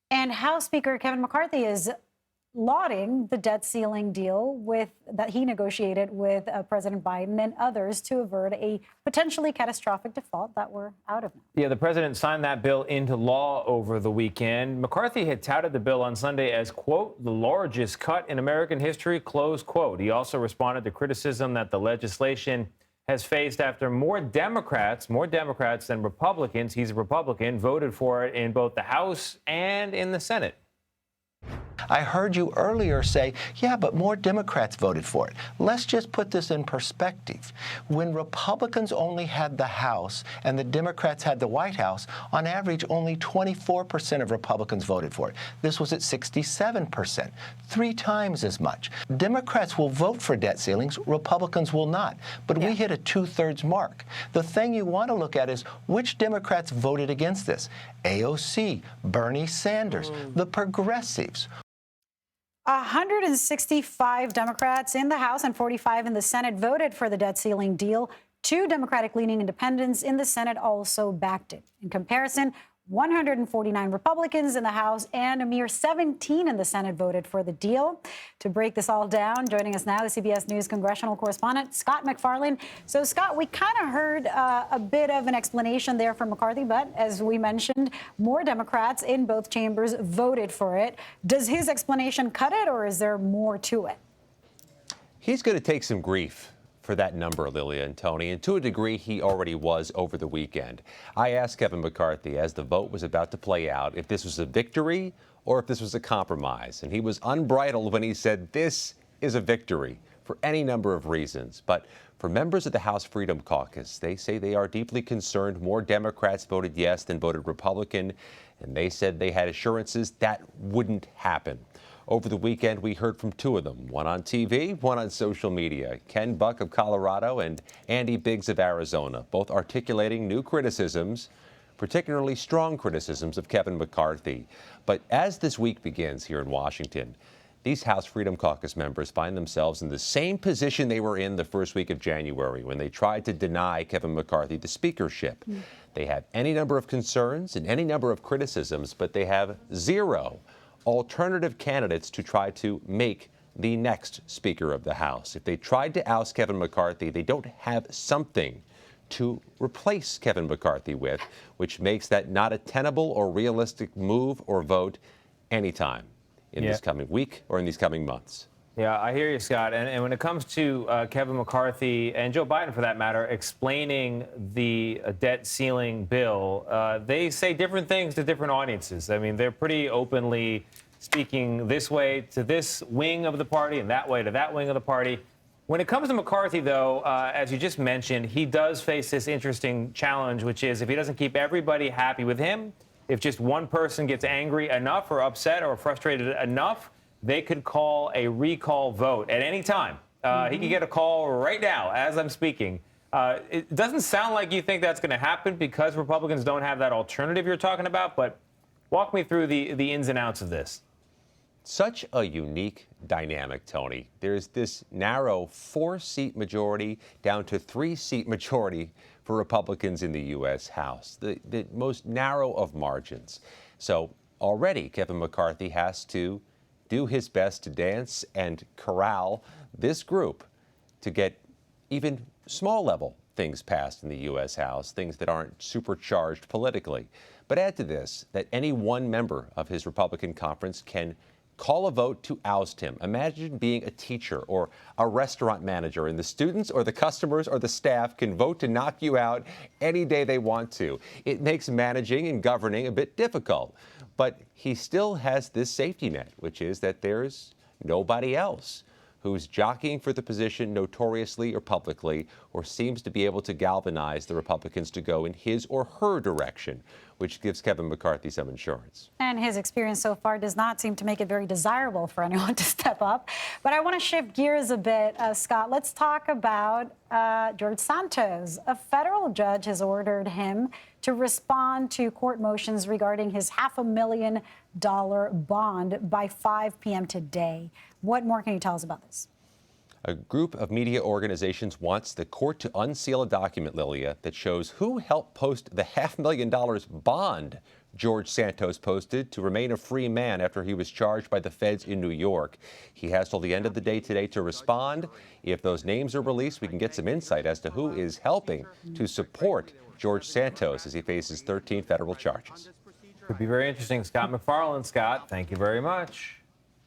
And House Speaker Kevin McCarthy is lauding the debt ceiling deal that he negotiated with President Biden and others to avert a potentially catastrophic default that we're out of now. Yeah, the president signed that bill into law over the weekend. McCarthy had touted the bill on Sunday as, quote, the largest cut in American history, close quote. He also responded to criticism that the legislation has faced after more Democrats than Republicans, he's a Republican, voted for it in both the House and in the Senate. I heard you earlier say, yeah, but more Democrats voted for it. Let's just put this in perspective. When Republicans only had the House and the Democrats had the White House, on average, only 24% of Republicans voted for it. This was at 67%, 3 times as much. Democrats will vote for debt ceilings, Republicans will not. But we hit a 2/3 mark. The thing you want to look at is which Democrats voted against this. AOC, Bernie Sanders, the progressives. 165 Democrats in the House and 45 in the Senate voted for the debt ceiling deal. 2 Democratic-leaning independents in the Senate also backed it. In comparison, 149 Republicans in the House and a mere 17 in the Senate voted for the deal. To break this all down, joining us now, the CBS News congressional correspondent, Scott MacFarlane. So, Scott, we kind of heard a bit of an explanation there from McCarthy, but as we mentioned, more Democrats in both chambers voted for it. Does his explanation cut it, or is there more to it? He's going to take some grief for that number, Lilia and Tony, and to a degree he already was over the weekend. I asked Kevin McCarthy as the vote was about to play out if this was a victory or if this was a compromise, and he was unbridled when he said this is a victory for any number of reasons. But for members of the House Freedom Caucus, they say they are deeply concerned more Democrats voted yes than voted Republican, and they said they had assurances that wouldn't happen. Over the weekend, we heard from 2 of them, one on TV, one on social media, Ken Buck of Colorado and Andy Biggs of Arizona, both articulating new criticisms, particularly strong criticisms of Kevin McCarthy. But as this week begins here in Washington, these House Freedom Caucus members find themselves in the same position they were in the first week of January when they tried to deny Kevin McCarthy the speakership. They have any number of concerns and any number of criticisms, but they have 0 alternative candidates to try to make the next Speaker of the House. If they tried to oust Kevin McCarthy, they don't have something to replace Kevin McCarthy with, which makes that not a tenable or realistic move or vote anytime in this coming week or in these coming months. Yeah, I hear you, Scott. And when it comes to Kevin McCarthy and Joe Biden, for that matter, explaining the debt ceiling bill, they say different things to different audiences. I mean, they're pretty openly speaking this way to this wing of the party and that way to that wing of the party. When it comes to McCarthy, though, as you just mentioned, he does face this interesting challenge, which is if he doesn't keep everybody happy with him, if just one person gets angry enough or upset or frustrated enough, they could call a recall vote at any time. He could get a call right now as I'm speaking. It doesn't sound like you think that's going to happen because Republicans don't have that alternative you're talking about, but walk me through the ins and outs of this. Such a unique dynamic, Tony. There's this narrow 4-seat majority down to 3-seat majority for Republicans in the U.S. House, the most narrow of margins. So already Kevin McCarthy has to do his best to dance and corral this group to get even small level things passed in the U.S. House, things that aren't supercharged politically. But add to this that any one member of his Republican conference can call a vote to oust him. Imagine being a teacher or a restaurant manager, and the students or the customers or the staff can vote to knock you out any day they want to. It makes managing and governing a bit difficult. But he still has this safety net, which is that there's nobody else who's jockeying for the position notoriously or publicly, or seems to be able to galvanize the Republicans to go in his or her direction, which gives Kevin McCarthy some insurance. And his experience so far does not seem to make it very desirable for anyone to step up. But I want to shift gears a bit, Scott. Let's talk about George Santos. A federal judge has ordered him to respond to court motions regarding his $500,000 bond by 5 p.m. today. What more can you tell us about this? A group of media organizations wants the court to unseal a document, Lilia, that shows who helped post the $500,000 bond George Santos posted to remain a free man after he was charged by the feds in New York. He has till the end of the day today to respond. If those names are released, we can get some insight as to who is helping to support George Santos as he faces 13 federal charges. Could be very interesting. Scott MacFarlane. Scott, thank you very much.